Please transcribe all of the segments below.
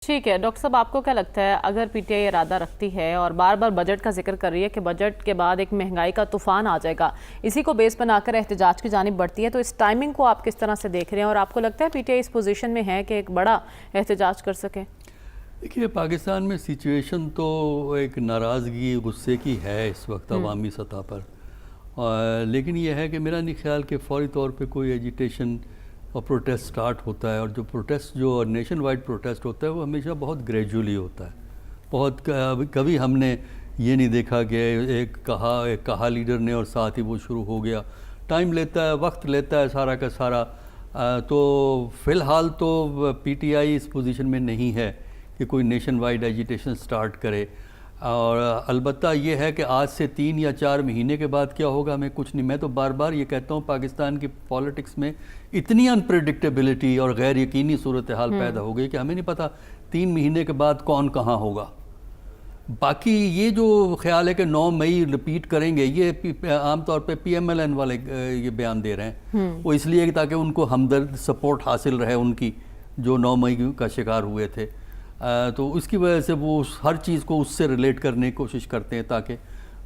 ठीक है डॉक्टर साहब, आपको क्या लगता है अगर पीटीआई इरादा रखती है और बार बार बजट का जिक्र कर रही है कि बजट के बाद एक महंगाई का तूफान आ जाएगा, इसी को बेस बनाकर एहतजाज की जानिब बढ़ती है, तो इस टाइमिंग को आप किस तरह से देख रहे हैं और आपको लगता है पीटीआई इस पोजीशन में है कि एक बड़ा एहतजाज कर सके? देखिए, पाकिस्तान में सिचुएशन तो एक नाराज़गी गुस्से की है इस वक्त अवामी सतह पर, लेकिन यह है कि मेरा नहीं ख्याल कि फौरी तौर पे कोई एजिटेशन और प्रोटेस्ट स्टार्ट होता है। और जो प्रोटेस्ट जो नेशन वाइड प्रोटेस्ट होता है वो हमेशा बहुत ग्रेजुअली होता है। बहुत कभी हमने ये नहीं देखा कि एक कहा लीडर ने और साथ ही वो शुरू हो गया। टाइम लेता है, वक्त लेता है सारा का सारा। तो फ़िलहाल तो पीटीआई इस पोजीशन में नहीं है कि कोई नेशन वाइड एजिटेशन स्टार्ट करे। और अलबत्ता ये है कि आज से 3 या 4 महीने के बाद क्या होगा हमें कुछ नहीं। मैं तो बार बार ये कहता हूँ, पाकिस्तान की पॉलिटिक्स में इतनी अनप्रेडिक्टेबिलिटी और गैर यकीनी सूरत हाल पैदा हो गई कि हमें नहीं पता 3 महीने के बाद कौन कहाँ होगा। बाकी ये जो ख्याल है कि 9 मई रिपीट करेंगे, ये आमतौर पे PMLN वाले ये बयान दे रहे हैं। वो इसलिए कि ताकि उनको हमदर्द सपोर्ट हासिल रहे उनकी, जो 9 मई का शिकार हुए थे। तो उसकी वजह से वो हर चीज़ को उससे रिलेट करने की कोशिश करते हैं ताकि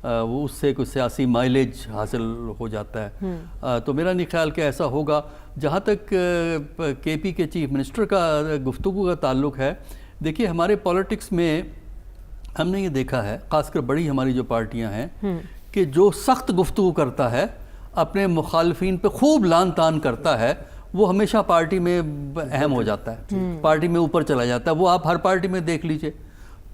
वो उससे कोई सियासी माइलेज हासिल हो जाता है। तो मेरा नहीं ख्याल कि ऐसा होगा। जहाँ तक KP के चीफ मिनिस्टर का गुफ्तगू का ताल्लुक़ है, देखिए हमारे पॉलिटिक्स में हमने ये देखा है, ख़ासकर बड़ी हमारी जो पार्टियां हैं, कि जो सख्त गुफ्तगू करता है, अपने मुखालफिन पे खूब लान तान करता है, वो हमेशा पार्टी में अहम हो जाता है, पार्टी में ऊपर चला जाता है। वो आप हर पार्टी में देख लीजिए।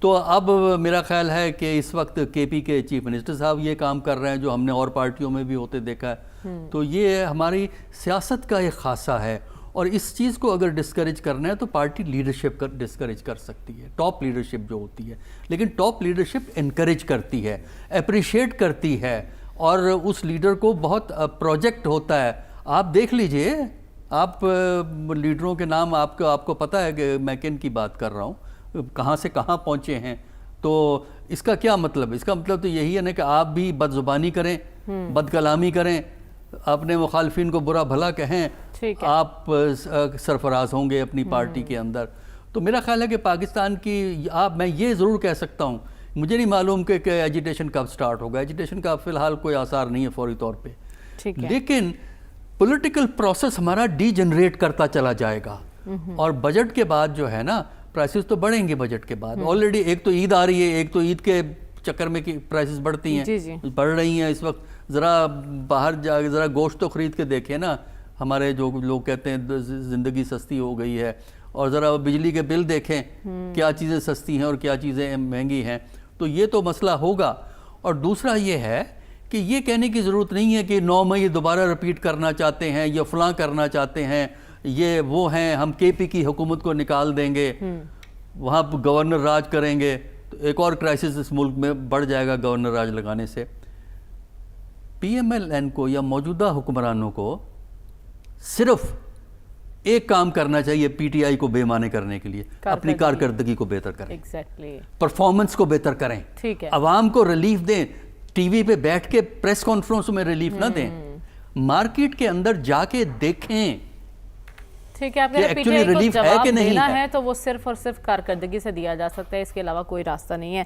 तो अब मेरा ख्याल है कि इस वक्त KP के चीफ मिनिस्टर साहब ये काम कर रहे हैं जो हमने और पार्टियों में भी होते देखा है। तो ये हमारी सियासत का एक खासा है। और इस चीज़ को अगर डिस्करेज करना है तो पार्टी लीडरशिप डिस्करेज कर सकती है, टॉप लीडरशिप जो होती है। लेकिन टॉप लीडरशिप इनकरेज करती है, अप्रिशिएट करती है, और उस लीडर को बहुत प्रोजेक्ट होता है। आप देख लीजिए, आप लीडरों के नाम आपको पता है कि मैं किन की बात कर रहा हूँ, कहाँ से कहाँ पहुँचे हैं। तो इसका क्या मतलब? इसका मतलब तो यही है ना कि आप भी बदजुबानी करें, बदकलामी करें, अपने मुखालफिन को बुरा भला कहें, आप सरफराज होंगे अपनी पार्टी के अंदर। तो मेरा ख्याल है कि पाकिस्तान की मैं ये ज़रूर कह सकता हूँ, मुझे नहीं मालूम कि एजिटेशन कब स्टार्ट होगा। एजिटेशन का फ़िलहाल कोई आसार नहीं है फौरी तौर पे, लेकिन पॉलिटिकल प्रोसेस हमारा डीजनरेट करता चला जाएगा। और बजट के बाद जो है ना, प्राइसेस तो बढ़ेंगे बजट के बाद। ऑलरेडी एक तो ईद आ रही है, एक तो ईद के चक्कर में कि प्राइसेस बढ़ती हैं, बढ़ रही हैं इस वक्त। ज़रा बाहर जा, ज़रा गोश्त तो ख़रीद के देखें ना, हमारे जो लोग कहते हैं ज़िंदगी सस्ती हो गई है। और ज़रा बिजली के बिल देखें, क्या चीज़ें सस्ती हैं और क्या चीज़ें महंगी हैं। तो ये तो मसला होगा। और दूसरा ये है कि ये कहने की ज़रूरत नहीं है कि 9 मई दोबारा रिपीट करना चाहते हैं या फलां करना चाहते हैं, ये वो हैं, हम KP की हुकूमत को निकाल देंगे, वहाँ गवर्नर राज करेंगे। तो एक और क्राइसिस इस मुल्क में बढ़ जाएगा गवर्नर राज लगाने से। PMLN को या मौजूदा हुक्मरानों को सिर्फ एक काम करना चाहिए PTI को बेमाने करने के लिए, अपनी कारकर्दगी को बेहतर करें, परफॉर्मेंस को बेहतर करें, अवाम को रिलीफ दें। टीवी पे बैठ के प्रेस कॉन्फ्रेंस में रिलीफ ना दें, मार्केट के अंदर जाके देखें ठीक है। आपके एक्चुअली रिलीफ है कि नहीं है तो वो सिर्फ और सिर्फ कारकर्दगी से दिया जा सकता है, इसके अलावा कोई रास्ता नहीं है।